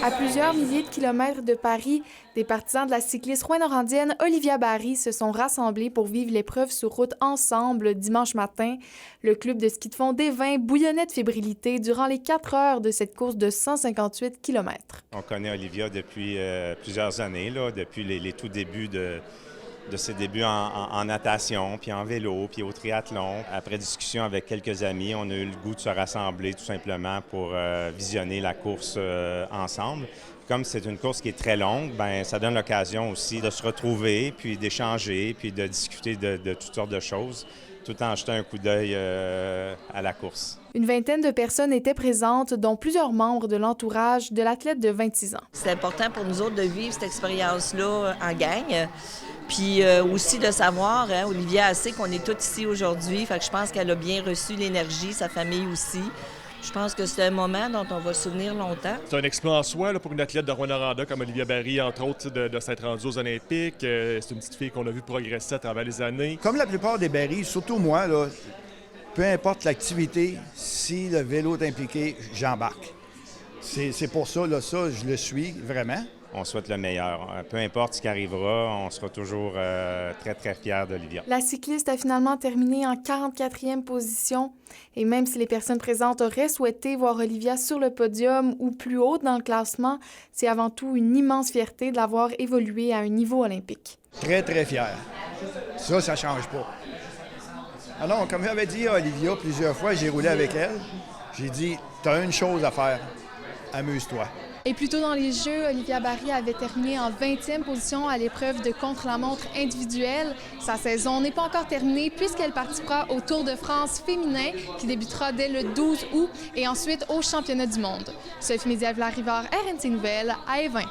À plusieurs milliers de kilomètres de Paris, des partisans de la cycliste rouyn-norandienne Olivia Barry se sont rassemblés pour vivre l'épreuve sur route ensemble dimanche matin. Le club de ski de fond des Vins bouillonnait de fébrilité durant les 4 heures de cette course de 158 km. On connaît Olivia depuis plusieurs années, là, depuis les tout débuts de ses débuts en natation, puis en vélo, puis au triathlon. Après discussion avec quelques amis, on a eu le goût de se rassembler tout simplement pour visionner la course ensemble. Comme c'est une course qui est très longue, bien, ça donne l'occasion aussi de se retrouver, puis d'échanger, puis de discuter de toutes sortes de choses, tout en jetant un coup d'œil à la course. Une vingtaine de personnes étaient présentes, dont plusieurs membres de l'entourage de l'athlète de 26 ans. C'est important pour nous autres de vivre cette expérience-là en gang. Puis aussi de savoir, hein, Olivia sait qu'on est tous ici aujourd'hui, fait que je pense qu'elle a bien reçu l'énergie, sa famille aussi. Je pense que c'est un moment dont on va se souvenir longtemps. C'est un exploit en soi là, pour une athlète de Rouyn-Noranda comme Olivia Barry, entre autres, de s'être rendue aux Olympiques. C'est une petite fille qu'on a vu progresser à travers les années. Comme la plupart des Barry, surtout moi, là, peu importe l'activité, si le vélo est impliqué, j'embarque. C'est pour ça, là, ça, je le suis vraiment. On souhaite le meilleur. Peu importe ce qui arrivera, on sera toujours très, très fiers d'Olivia. La cycliste a finalement terminé en 44e position. Et même si les personnes présentes auraient souhaité voir Olivia sur le podium ou plus haut dans le classement, c'est avant tout une immense fierté de l'avoir évolué à un niveau olympique. Très, très fier. Ça ne change pas. Alors, comme j'avais dit à Olivia plusieurs fois, j'ai roulé avec elle. J'ai dit, tu as une chose à faire, amuse-toi. Et plus tôt dans les Jeux, Olivia Barry avait terminé en 20e position à l'épreuve de contre-la-montre individuelle. Sa saison n'est pas encore terminée puisqu'elle participera au Tour de France féminin qui débutera dès le 12 août et ensuite au championnat du monde. Sophie Médial-Rivard, RNC Nouvelles, à Évin.